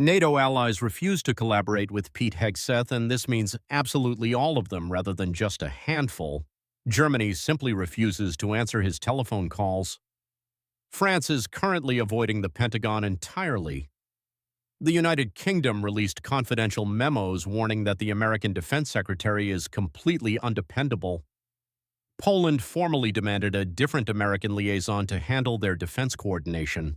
NATO allies refuse to collaborate with Pete Hegseth, and this means absolutely all of them rather than just a handful. Germany simply refuses to answer his telephone calls. France is currently avoiding the Pentagon entirely. The United Kingdom released confidential memos warning that the American Defense Secretary is completely undependable. Poland formally demanded a different American liaison to handle their defense coordination.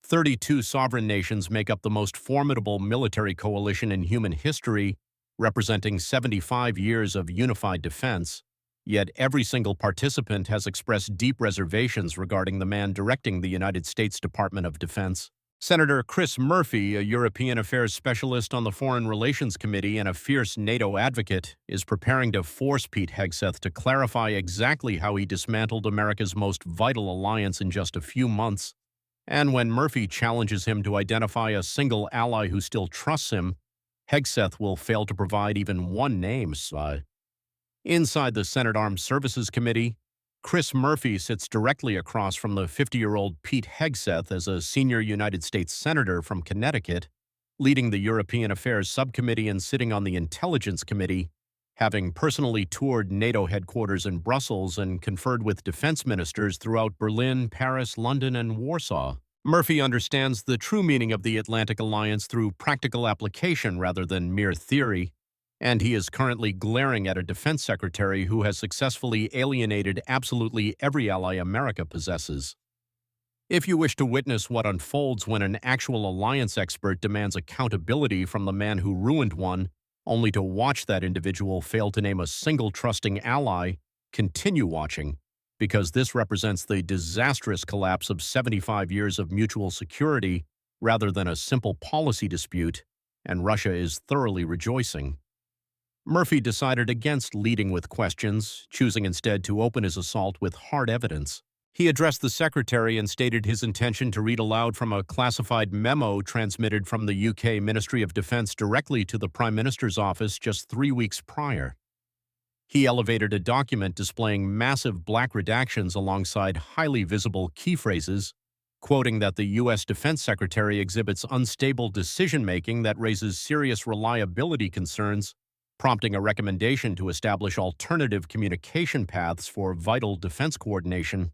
32 sovereign nations make up the most formidable military coalition in human history, representing 75 years of unified defense. Yet every single participant has expressed deep reservations regarding the man directing the United States Department of Defense. Senator Chris Murphy, a European affairs specialist on the Foreign Relations Committee and a fierce NATO advocate, is preparing to force Pete Hegseth to clarify exactly how he dismantled America's most vital alliance in just a few months. And when Murphy challenges him to identify a single ally who still trusts him, Hegseth will fail to provide even one name. Inside the Senate Armed Services Committee, Chris Murphy sits directly across from the 50-year-old Pete Hegseth as a senior United States senator from Connecticut, leading the European Affairs Subcommittee and sitting on the Intelligence Committee, having personally toured NATO headquarters in Brussels and conferred with defense ministers throughout Berlin, Paris, London, and Warsaw. Murphy understands the true meaning of the Atlantic Alliance through practical application rather than mere theory, and he is currently glaring at a defense secretary who has successfully alienated absolutely every ally America possesses. If you wish to witness what unfolds when an actual alliance expert demands accountability from the man who ruined one, only to watch that individual fail to name a single trusting ally, continue watching, because this represents the disastrous collapse of 75 years of mutual security rather than a simple policy dispute, and Russia is thoroughly rejoicing. Murphy decided against leading with questions, choosing instead to open his assault with hard evidence. He addressed the secretary and stated his intention to read aloud from a classified memo transmitted from the UK Ministry of Defence directly to the Prime Minister's office just 3 weeks prior. He elevated a document displaying massive black redactions alongside highly visible key phrases, quoting that the U.S. Defense Secretary exhibits unstable decision-making that raises serious reliability concerns, prompting a recommendation to establish alternative communication paths for vital defense coordination.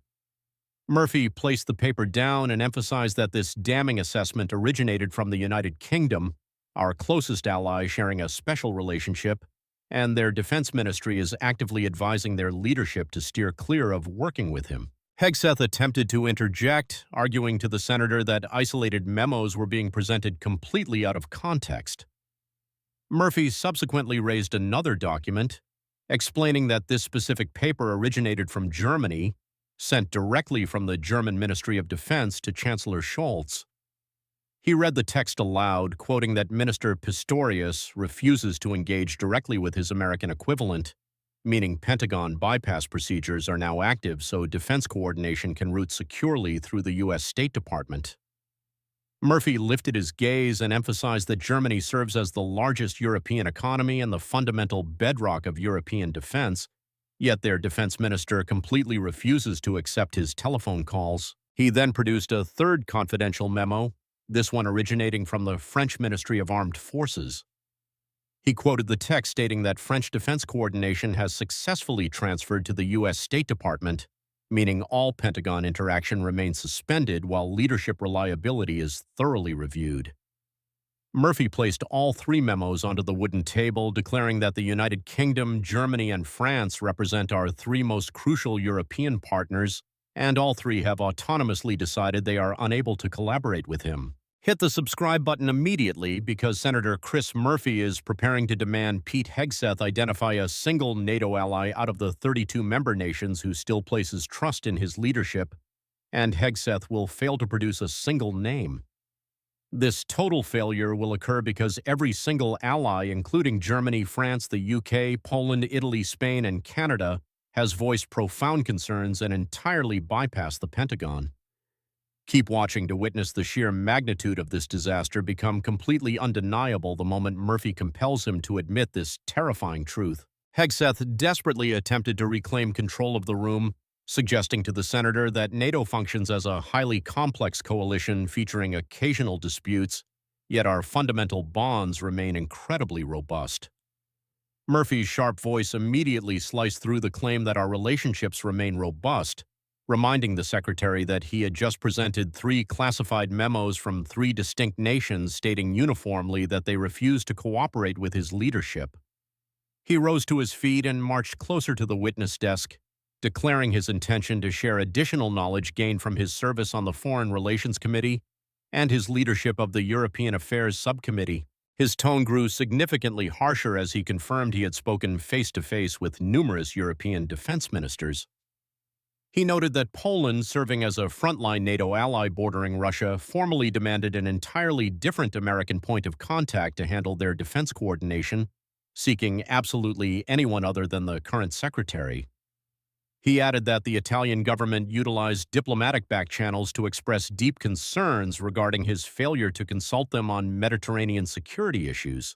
Murphy placed the paper down and emphasized that this damning assessment originated from the United Kingdom, our closest ally sharing a special relationship, and their defense ministry is actively advising their leadership to steer clear of working with him. Hegseth attempted to interject, arguing to the senator that isolated memos were being presented completely out of context. Murphy subsequently raised another document, explaining that this specific paper originated from Germany, sent directly from the German Ministry of Defense to Chancellor Scholz. He read the text aloud, quoting that Minister Pistorius refuses to engage directly with his American equivalent, meaning Pentagon bypass procedures are now active so defense coordination can route securely through the U.S. State Department. Murphy lifted his gaze and emphasized that Germany serves as the largest European economy and the fundamental bedrock of European defense, yet their defense minister completely refuses to accept his telephone calls. He then produced a third confidential memo, this one originating from the French Ministry of Armed Forces. He quoted the text stating that French defense coordination has successfully transferred to the U.S. State Department, meaning all Pentagon interaction remains suspended while leadership reliability is thoroughly reviewed. Murphy placed all three memos onto the wooden table, declaring that the United Kingdom, Germany, and France represent our three most crucial European partners, and all three have autonomously decided they are unable to collaborate with him. Hit the subscribe button immediately because Senator Chris Murphy is preparing to demand Pete Hegseth identify a single NATO ally out of the 32 member nations who still places trust in his leadership, and Hegseth will fail to produce a single name. This total failure will occur because every single ally, including Germany, France, the UK, Poland, Italy, Spain, and Canada, has voiced profound concerns and entirely bypassed the Pentagon. Keep watching to witness the sheer magnitude of this disaster become completely undeniable the moment Murphy compels him to admit this terrifying truth. Hegseth desperately attempted to reclaim control of the room, suggesting to the senator that NATO functions as a highly complex coalition featuring occasional disputes, yet our fundamental bonds remain incredibly robust. Murphy's sharp voice immediately sliced through the claim that our relationships remain robust, reminding the secretary that he had just presented 3 classified memos from 3 distinct nations stating uniformly that they refused to cooperate with his leadership. He rose to his feet and marched closer to the witness desk, declaring his intention to share additional knowledge gained from his service on the Foreign Relations Committee and his leadership of the European Affairs Subcommittee. His tone grew significantly harsher as he confirmed he had spoken face-to-face with numerous European defense ministers. He noted that Poland, serving as a frontline NATO ally bordering Russia, formally demanded an entirely different American point of contact to handle their defense coordination, seeking absolutely anyone other than the current secretary. He added that the Italian government utilized diplomatic back channels to express deep concerns regarding his failure to consult them on Mediterranean security issues.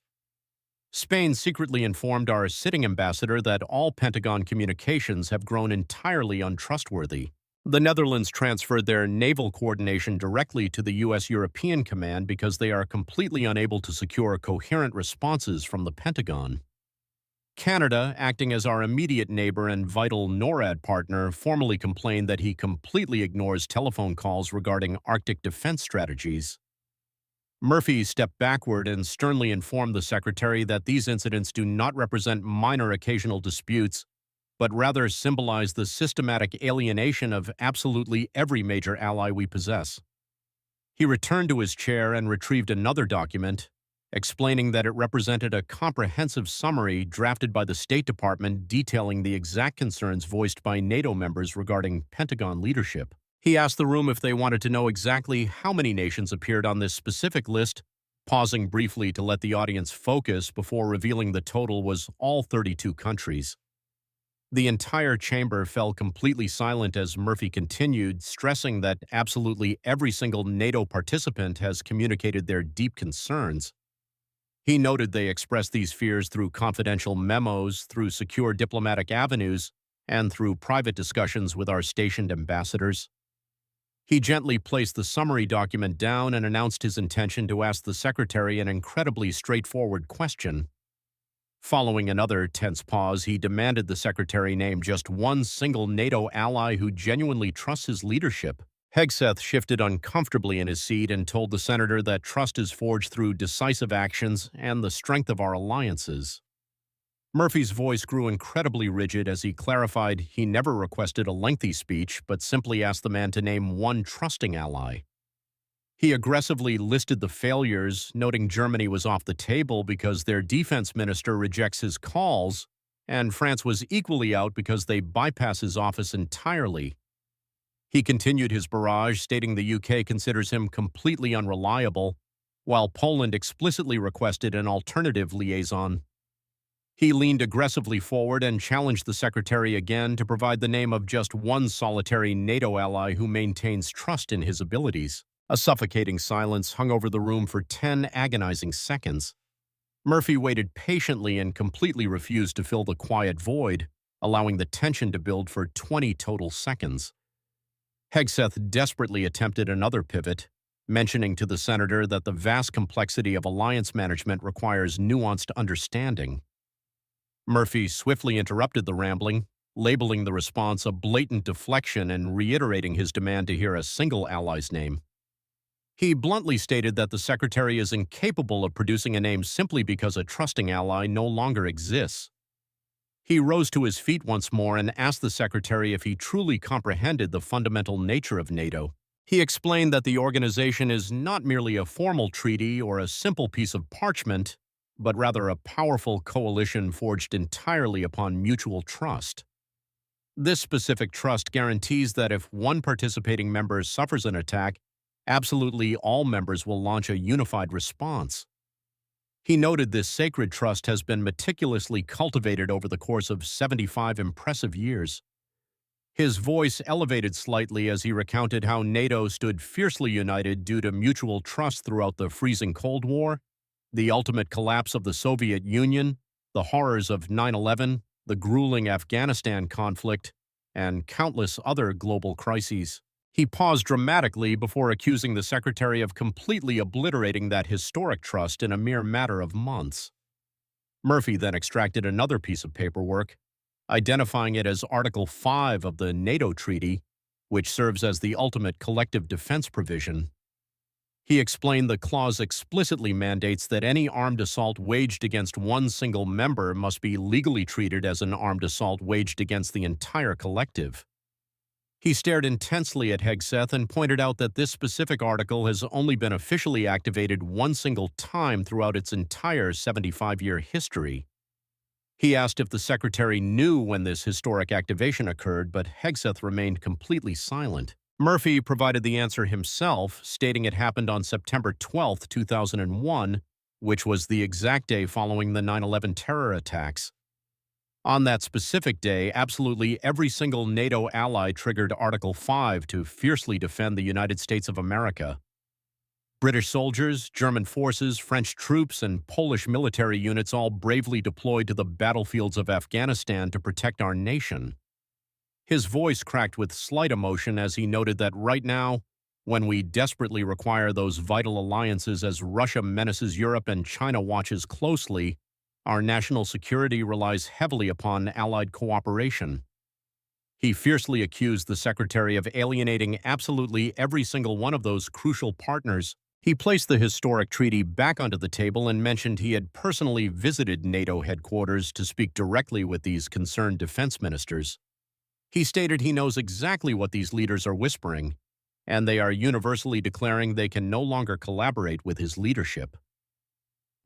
Spain secretly informed our sitting ambassador that all Pentagon communications have grown entirely untrustworthy. The Netherlands transferred their naval coordination directly to the U.S. European Command because they are completely unable to secure coherent responses from the Pentagon. Canada, acting as our immediate neighbor and vital NORAD partner, formally complained that he completely ignores telephone calls regarding Arctic defense strategies. Murphy stepped backward and sternly informed the secretary that these incidents do not represent minor occasional disputes, but rather symbolize the systematic alienation of absolutely every major ally we possess. He returned to his chair and retrieved another document, explaining that it represented a comprehensive summary drafted by the State Department detailing the exact concerns voiced by NATO members regarding Pentagon leadership. He asked the room if they wanted to know exactly how many nations appeared on this specific list, pausing briefly to let the audience focus before revealing the total was all 32 countries. The entire chamber fell completely silent as Murphy continued, stressing that absolutely every single NATO participant has communicated their deep concerns. He noted they expressed these fears through confidential memos, through secure diplomatic avenues, and through private discussions with our stationed ambassadors. He gently placed the summary document down and announced his intention to ask the secretary an incredibly straightforward question. Following another tense pause, he demanded the secretary name just one single NATO ally who genuinely trusts his leadership. Hegseth shifted uncomfortably in his seat and told the senator that trust is forged through decisive actions and the strength of our alliances. Murphy's voice grew incredibly rigid as he clarified he never requested a lengthy speech, but simply asked the man to name one trusting ally. He aggressively listed the failures, noting Germany was off the table because their defense minister rejects his calls, and France was equally out because they bypass his office entirely. He continued his barrage, stating the UK considers him completely unreliable, while Poland explicitly requested an alternative liaison. He leaned aggressively forward and challenged the secretary again to provide the name of just one solitary NATO ally who maintains trust in his abilities. A suffocating silence hung over the room for 10 agonizing seconds. Murphy waited patiently and completely refused to fill the quiet void, allowing the tension to build for 20 total seconds. Hegseth desperately attempted another pivot, mentioning to the senator that the vast complexity of alliance management requires nuanced understanding. Murphy swiftly interrupted the rambling, labeling the response a blatant deflection and reiterating his demand to hear a single ally's name. He bluntly stated that the secretary is incapable of producing a name simply because a trusting ally no longer exists. He rose to his feet once more and asked the secretary if he truly comprehended the fundamental nature of NATO. He explained that the organization is not merely a formal treaty or a simple piece of parchment, but rather a powerful coalition forged entirely upon mutual trust. This specific trust guarantees that if one participating member suffers an attack, absolutely all members will launch a unified response. He noted this sacred trust has been meticulously cultivated over the course of 75 impressive years. His voice elevated slightly as he recounted how NATO stood fiercely united due to mutual trust throughout the freezing Cold War, the ultimate collapse of the Soviet Union, the horrors of 9/11, the grueling Afghanistan conflict, and countless other global crises. He paused dramatically before accusing the secretary of completely obliterating that historic trust in a mere matter of months. Murphy then extracted another piece of paperwork, identifying it as Article 5 of the NATO treaty, which serves as the ultimate collective defense provision. He explained the clause explicitly mandates that any armed assault waged against one single member must be legally treated as an armed assault waged against the entire collective. He stared intensely at Hegseth and pointed out that this specific article has only been officially activated one single time throughout its entire 75-year history. He asked if the secretary knew when this historic activation occurred, but Hegseth remained completely silent. Murphy provided the answer himself, stating it happened on September 12, 2001, which was the exact day following the 9/11 terror attacks. On that specific day, absolutely every single NATO ally triggered Article 5 to fiercely defend the United States of America. British soldiers, German forces, French troops, and Polish military units all bravely deployed to the battlefields of Afghanistan to protect our nation. His voice cracked with slight emotion as he noted that right now, when we desperately require those vital alliances as Russia menaces Europe and China watches closely, our national security relies heavily upon allied cooperation. He fiercely accused the secretary of alienating absolutely every single one of those crucial partners. He placed the historic treaty back onto the table and mentioned he had personally visited NATO headquarters to speak directly with these concerned defense ministers. He stated he knows exactly what these leaders are whispering, and they are universally declaring they can no longer collaborate with his leadership.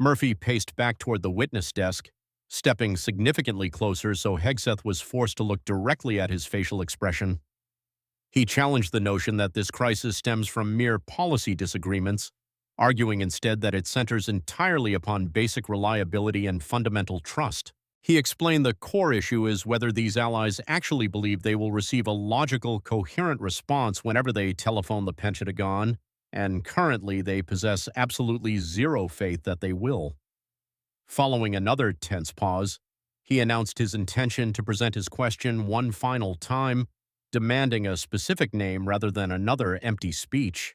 Murphy paced back toward the witness desk, stepping significantly closer so Hegseth was forced to look directly at his facial expression. He challenged the notion that this crisis stems from mere policy disagreements, arguing instead that it centers entirely upon basic reliability and fundamental trust. He explained the core issue is whether these allies actually believe they will receive a logical, coherent response whenever they telephone the Pentagon, and currently they possess absolutely zero faith that they will. Following another tense pause, he announced his intention to present his question one final time, demanding a specific name rather than another empty speech.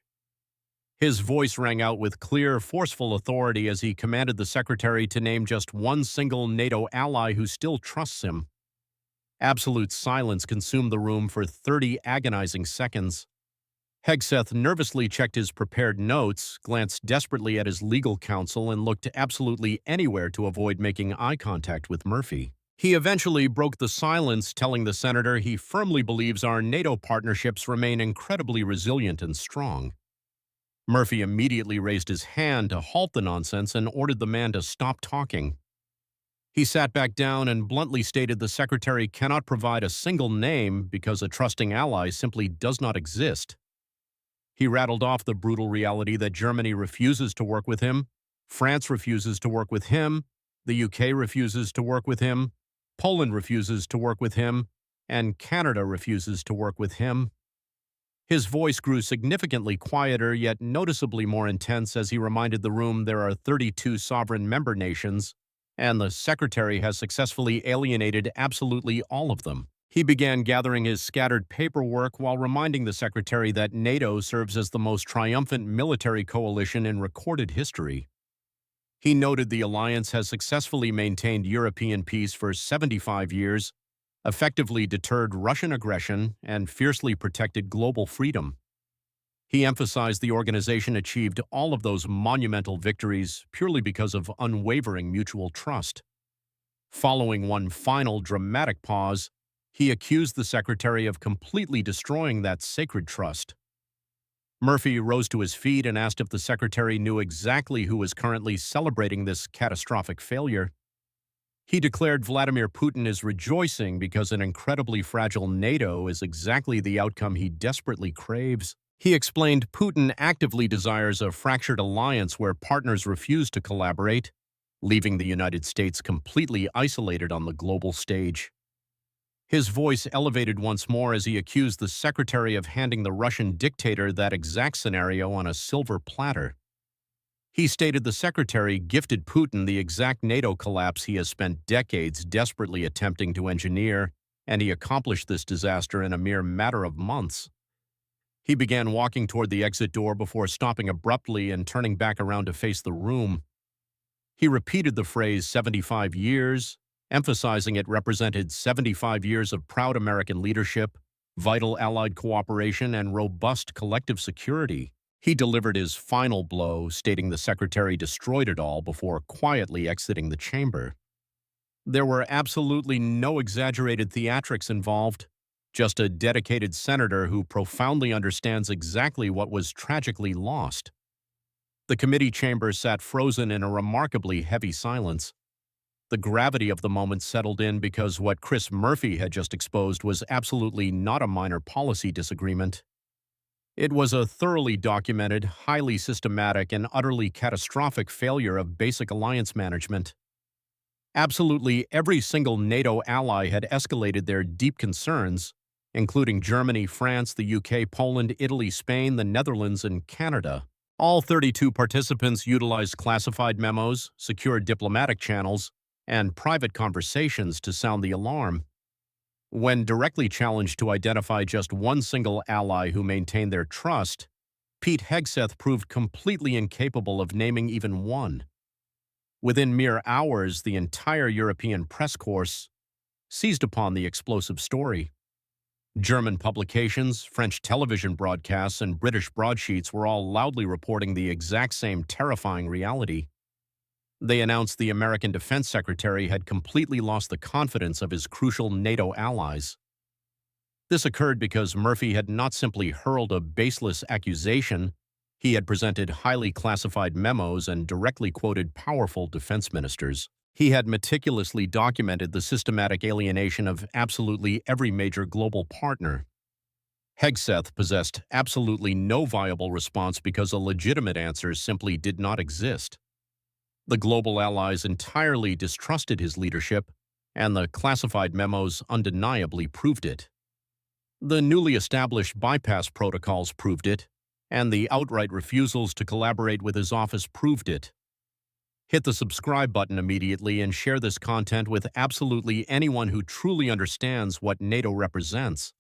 His voice rang out with clear, forceful authority as he commanded the secretary to name just one single NATO ally who still trusts him. Absolute silence consumed the room for 30 agonizing seconds. Hegseth nervously checked his prepared notes, glanced desperately at his legal counsel, and looked absolutely anywhere to avoid making eye contact with Murphy. He eventually broke the silence, telling the senator he firmly believes our NATO partnerships remain incredibly resilient and strong. Murphy immediately raised his hand to halt the nonsense and ordered the man to stop talking. He sat back down and bluntly stated the secretary cannot provide a single name because a trusting ally simply does not exist. He rattled off the brutal reality that Germany refuses to work with him, France refuses to work with him, the UK refuses to work with him, Poland refuses to work with him, and Canada refuses to work with him. His voice grew significantly quieter, yet noticeably more intense as he reminded the room there are 32 sovereign member nations, and the secretary has successfully alienated absolutely all of them. He began gathering his scattered paperwork while reminding the secretary that NATO serves as the most triumphant military coalition in recorded history. He noted the alliance has successfully maintained European peace for 75 years, effectively deterred Russian aggression, and fiercely protected global freedom. He emphasized the organization achieved all of those monumental victories purely because of unwavering mutual trust. Following one final dramatic pause, he accused the secretary of completely destroying that sacred trust. Murphy rose to his feet and asked if the secretary knew exactly who was currently celebrating this catastrophic failure. He declared Vladimir Putin is rejoicing because an incredibly fragile NATO is exactly the outcome he desperately craves. He explained Putin actively desires a fractured alliance where partners refuse to collaborate, leaving the United States completely isolated on the global stage. His voice elevated once more as he accused the secretary of handing the Russian dictator that exact scenario on a silver platter. He stated the secretary gifted Putin the exact NATO collapse he has spent decades desperately attempting to engineer, and he accomplished this disaster in a mere matter of months. He began walking toward the exit door before stopping abruptly and turning back around to face the room. He repeated the phrase 75 years, emphasizing it represented 75 years of proud American leadership, vital Allied cooperation, and robust collective security. He delivered his final blow, stating the Secretary destroyed it all before quietly exiting the chamber. There were absolutely no exaggerated theatrics involved, just a dedicated senator who profoundly understands exactly what was tragically lost. The committee chamber sat frozen in a remarkably heavy silence. The gravity of the moment settled in because what Chris Murphy had just exposed was absolutely not a minor policy disagreement. It was a thoroughly documented, highly systematic, and utterly catastrophic failure of basic alliance management. Absolutely every single NATO ally had escalated their deep concerns, including Germany, France, the UK, Poland, Italy, Spain, the Netherlands, and Canada. All 32 participants utilized classified memos, secure diplomatic channels, and private conversations to sound the alarm. When directly challenged to identify just one single ally who maintained their trust, Pete Hegseth proved completely incapable of naming even one. Within mere hours, the entire European press corps seized upon the explosive story. German publications, French television broadcasts, and British broadsheets were all loudly reporting the exact same terrifying reality. They announced the American Defense Secretary had completely lost the confidence of his crucial NATO allies. This occurred because Murphy had not simply hurled a baseless accusation, he had presented highly classified memos and directly quoted powerful defense ministers. He had meticulously documented the systematic alienation of absolutely every major global partner. Hegseth possessed absolutely no viable response because a legitimate answer simply did not exist. The global allies entirely distrusted his leadership, and the classified memos undeniably proved it. The newly established bypass protocols proved it, and the outright refusals to collaborate with his office proved it. Hit the subscribe button immediately and share this content with absolutely anyone who truly understands what NATO represents.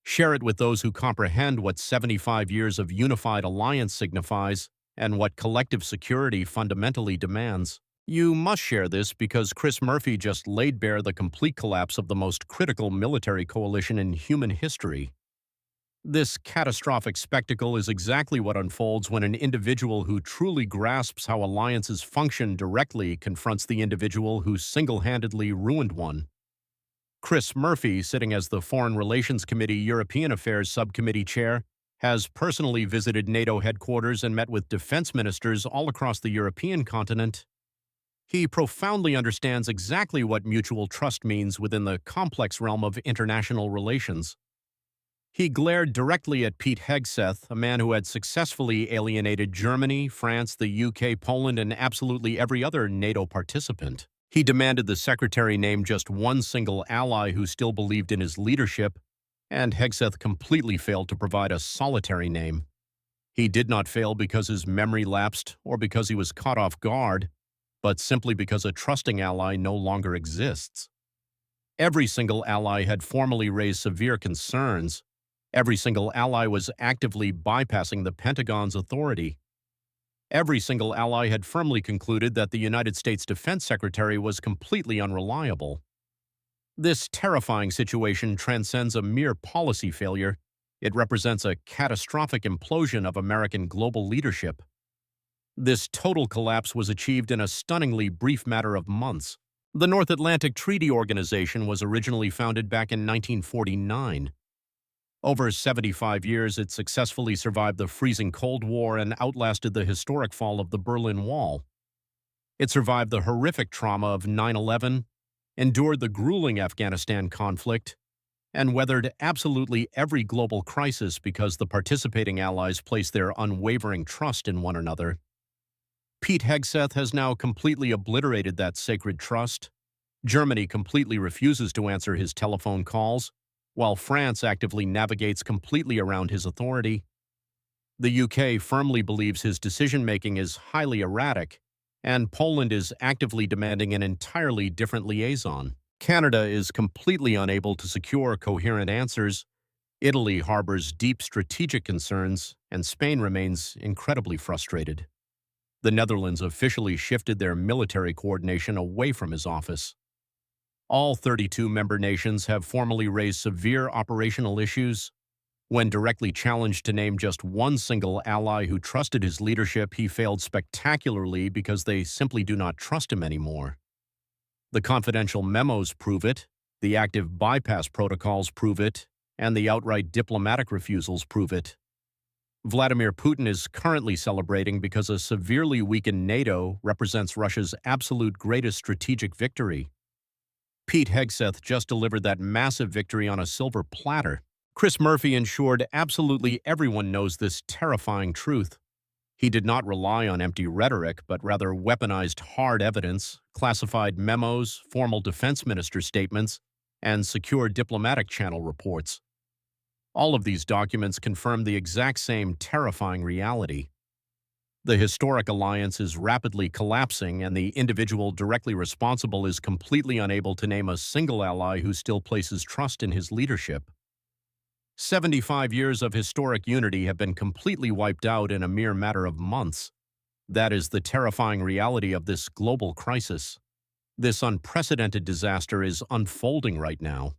Share it with those who comprehend what 75 years of unified alliance signifies and what collective security fundamentally demands. You must share this because Chris Murphy just laid bare the complete collapse of the most critical military coalition in human history. This catastrophic spectacle is exactly what unfolds when an individual who truly grasps how alliances function directly confronts the individual who single-handedly ruined one. Chris Murphy, sitting as the Foreign Relations Committee European Affairs Subcommittee Chair, has personally visited NATO headquarters and met with defense ministers all across the European continent. He profoundly understands exactly what mutual trust means within the complex realm of international relations. He glared directly at Pete Hegseth, a man who had successfully alienated Germany, France, the UK, Poland, and absolutely every other NATO participant. He demanded the secretary name just one single ally who still believed in his leadership, and Hegseth completely failed to provide a solitary name. He did not fail because his memory lapsed or because he was caught off guard, but simply because a trusting ally no longer exists. Every single ally had formally raised severe concerns. Every single ally was actively bypassing the Pentagon's authority. Every single ally had firmly concluded that the United States Defense Secretary was completely unreliable. This terrifying situation transcends a mere policy failure. It represents a catastrophic implosion of American global leadership. This total collapse was achieved in a stunningly brief matter of months. The North Atlantic Treaty Organization was originally founded back in 1949. Over 75 years, it successfully survived the freezing Cold War and outlasted the historic fall of the Berlin Wall. It survived the horrific trauma of 9/11, endured the grueling Afghanistan conflict, and weathered absolutely every global crisis because the participating allies placed their unwavering trust in one another. Pete Hegseth has now completely obliterated that sacred trust. Germany completely refuses to answer his telephone calls, while France actively navigates completely around his authority. The UK firmly believes his decision-making is highly erratic, and Poland is actively demanding an entirely different liaison. Canada is completely unable to secure coherent answers. Italy harbors deep strategic concerns, and Spain remains incredibly frustrated. The Netherlands officially shifted their military coordination away from his office. All 32 member nations have formally raised severe operational issues. When directly challenged to name just one single ally who trusted his leadership, he failed spectacularly because they simply do not trust him anymore. The confidential memos prove it, the active bypass protocols prove it, and the outright diplomatic refusals prove it. Vladimir Putin is currently celebrating because a severely weakened NATO represents Russia's absolute greatest strategic victory. Pete Hegseth just delivered that massive victory on a silver platter. Chris Murphy ensured absolutely everyone knows this terrifying truth. He did not rely on empty rhetoric, but rather weaponized hard evidence, classified memos, formal defense minister statements, and secure diplomatic channel reports. All of these documents confirm the exact same terrifying reality. The historic alliance is rapidly collapsing, and the individual directly responsible is completely unable to name a single ally who still places trust in his leadership. 75 years of historic unity have been completely wiped out in a mere matter of months. That is the terrifying reality of this global crisis. This unprecedented disaster is unfolding right now.